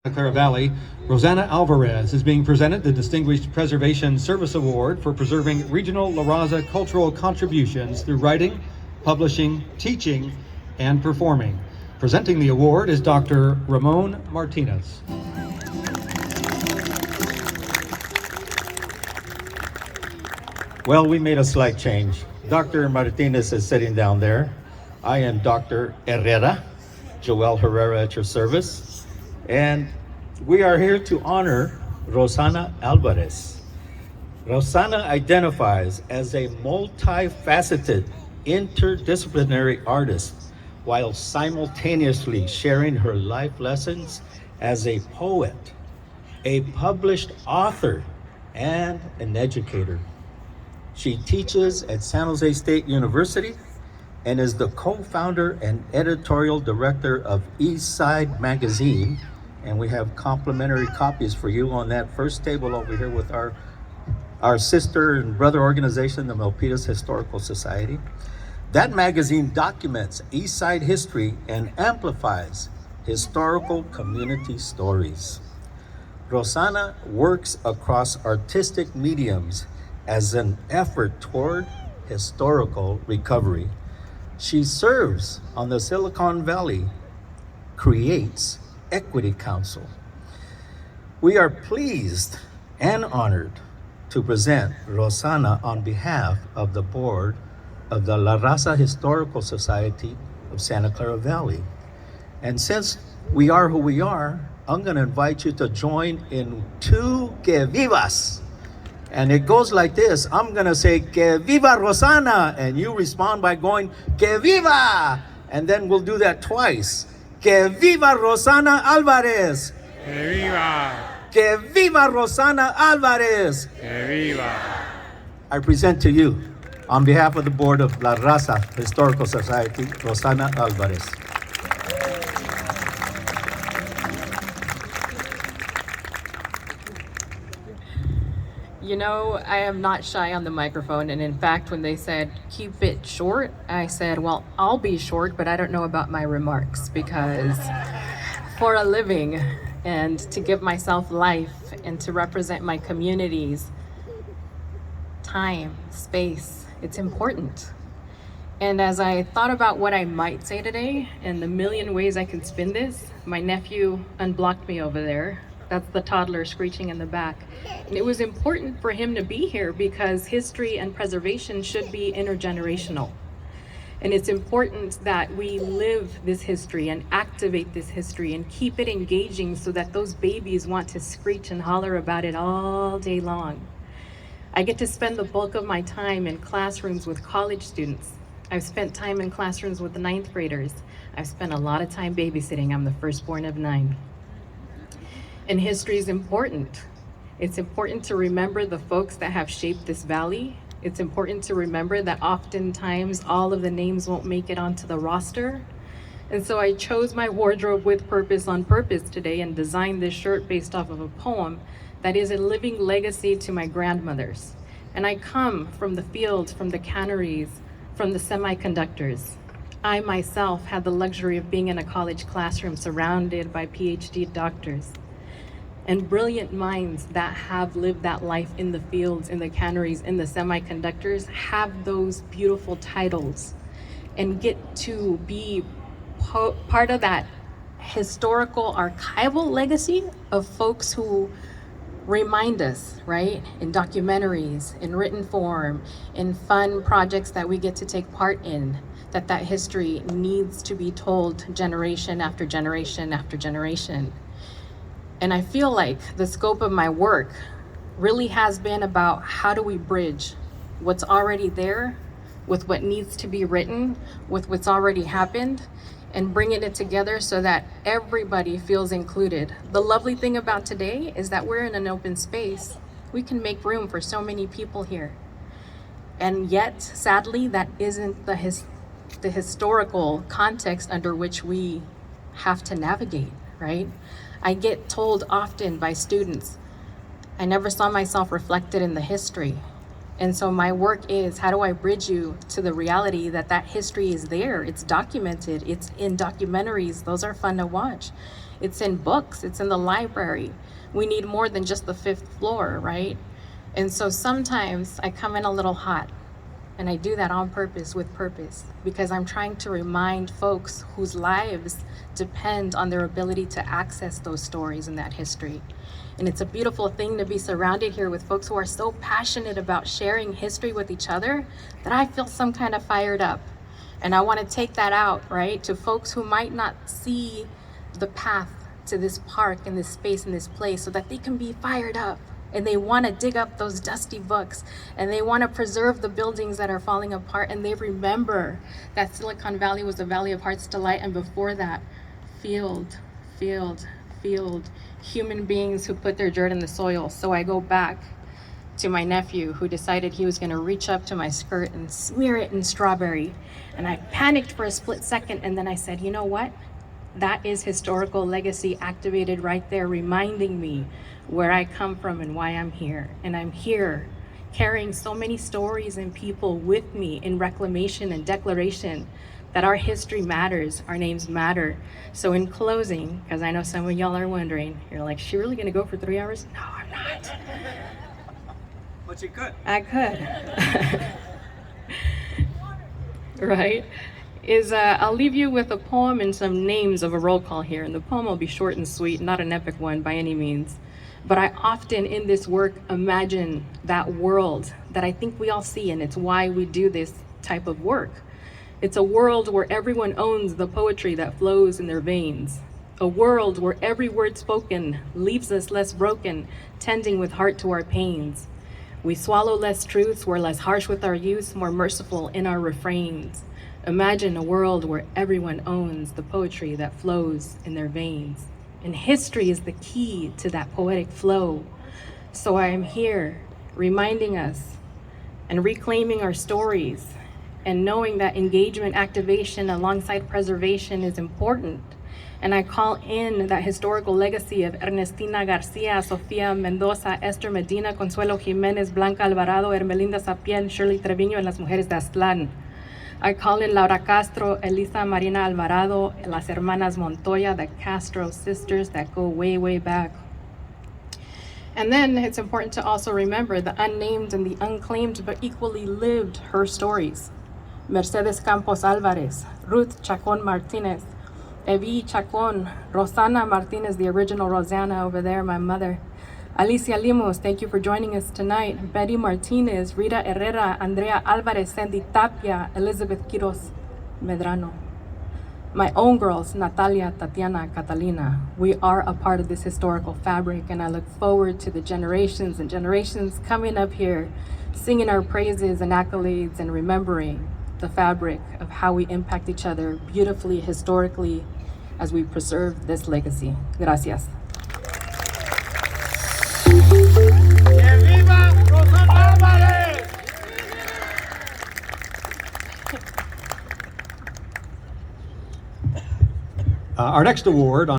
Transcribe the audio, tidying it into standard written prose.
Clara Valley, Rosanna Alvarez is being presented the Distinguished Preservation Service Award for preserving regional La Raza cultural contributions through writing, publishing, teaching, and performing. Presenting the award is Dr. Ramon Martinez. Well, we made a slight change. Dr. Martinez is sitting down there. I am Dr. Herrera, Joel Herrera at your service. And we are here to honor Rosanna Alvarez. Rosanna identifies as a multifaceted, interdisciplinary artist while simultaneously sharing her life lessons as a poet, a published author, and an educator. She teaches at San Jose State University and is the co-founder and editorial director of East Side Magazine. And we have complimentary copies for you on that first table over here with our sister and brother organization, the Milpitas Historical Society. That magazine documents East Side history and amplifies historical community stories. Rosanna works across artistic mediums as an effort toward historical recovery. She serves on the Silicon Valley Creates Equity Council. We are pleased and honored to present Rosanna on behalf of the board of the La Raza Historical Society of Santa Clara Valley. And since we are who we are, I'm gonna invite you to join in two que vivas. And it goes like this. I'm gonna say, que viva Rosanna, and you respond by going, que viva! And then we'll do that twice. Que viva Rosanna Alvarez! ¡Que viva! Que viva Rosanna Alvarez! ¡Que viva! I present to you, on behalf of the board of La Raza Historical Society, Rosanna Alvarez. You know, I am not shy on the microphone, and in fact, when they said, keep it short, I said, well, I'll be short, but I don't know about my remarks, because for a living, and to give myself life, and to represent my communities, time, space, it's important. And as I thought about what I might say today, and the million ways I could spin this, my nephew unblocked me over there. That's the toddler screeching in the back. And it was important for him to be here because history and preservation should be intergenerational. And it's important that we live this history and activate this history and keep it engaging so that those babies want to screech and holler about it all day long. I get to spend the bulk of my time in classrooms with college students. I've spent time in classrooms with the 9th graders. I've spent a lot of time babysitting. I'm the firstborn of 9. And history is important. It's important to remember the folks that have shaped this valley. It's important to remember that oftentimes all of the names won't make it onto the roster. And so I chose my wardrobe with purpose on purpose today and designed this shirt based off of a poem that is a living legacy to my grandmothers. And I come from the fields, from the canneries, from the semiconductors. I myself had the luxury of being in a college classroom surrounded by PhD doctors and brilliant minds that have lived that life in the fields, in the canneries, in the semiconductors, have those beautiful titles and get to be part of that historical archival legacy of folks who remind us, right? In documentaries, in written form, in fun projects that we get to take part in, that history needs to be told generation after generation after generation. And I feel like the scope of my work really has been about how do we bridge what's already there with what needs to be written, with what's already happened, and bringing it together so that everybody feels included. The lovely thing about today is that we're in an open space. We can make room for so many people here. And yet, sadly, that isn't the historical context under which we have to navigate, right? I get told often by students, I never saw myself reflected in the history. And so my work is, how do I bridge you to the reality that history is there, it's documented, it's in documentaries, those are fun to watch. It's in books, it's in the library. We need more than just the 5th floor, right? And so sometimes I come in a little hot, and I do that on purpose, with purpose, because I'm trying to remind folks whose lives depend on their ability to access those stories and that history. And it's a beautiful thing to be surrounded here with folks who are so passionate about sharing history with each other that I feel some kind of fired up. And I want to take that out, right, to folks who might not see the path to this park and this space and this place so that they can be fired up. And they want to dig up those dusty books, and they want to preserve the buildings that are falling apart, and they remember that Silicon Valley was the Valley of Heart's Delight, and before that, field, human beings who put their dirt in the soil. So I go back to my nephew who decided he was going to reach up to my skirt and smear it in strawberry. And I panicked for a split second, and then I said, you know what? That is historical legacy activated right there, reminding me where I come from and why I'm here. And I'm here carrying so many stories and people with me in reclamation and declaration that our history matters, our names matter. So in closing, because I know some of y'all are wondering, you're like, is she really gonna go for 3 hours? No, I'm not. But you could. I could. Right? I'll leave you with a poem and some names of a roll call here. And the poem will be short and sweet, not an epic one by any means. But I often in this work imagine that world that I think we all see, and it's why we do this type of work. It's a world where everyone owns the poetry that flows in their veins. A world where every word spoken leaves us less broken, tending with heart to our pains. We swallow less truths, we're less harsh with our use, more merciful in our refrains. Imagine a world where everyone owns the poetry that flows in their veins. And history is the key to that poetic flow. So I am here reminding us and reclaiming our stories and knowing that engagement activation alongside preservation is important. And I call in that historical legacy of Ernestina Garcia, Sofia Mendoza, Esther Medina, Consuelo Jimenez, Blanca Alvarado, Hermelinda Sapien, Shirley Treviño, and las mujeres de Aztlán. I call in Laura Castro, Elisa Marina Alvarado, las hermanas Montoya, the Castro sisters that go way, way back. And then it's important to also remember the unnamed and the unclaimed but equally lived her stories. Mercedes Campos Alvarez, Ruth Chacon Martinez, Evi Chacon, Rosanna Martinez, the original Rosanna over there, my mother. Alicia Limos, thank you for joining us tonight. Betty Martinez, Rita Herrera, Andrea Alvarez, Sandy Tapia, Elizabeth Quiros Medrano. My own girls, Natalia, Tatiana, Catalina. We are a part of this historical fabric, and I look forward to the generations and generations coming up here, singing our praises and accolades and remembering the fabric of how we impact each other beautifully, historically, as we preserve this legacy. Gracias. ¡Que viva Rosanna Alvarez! Our next award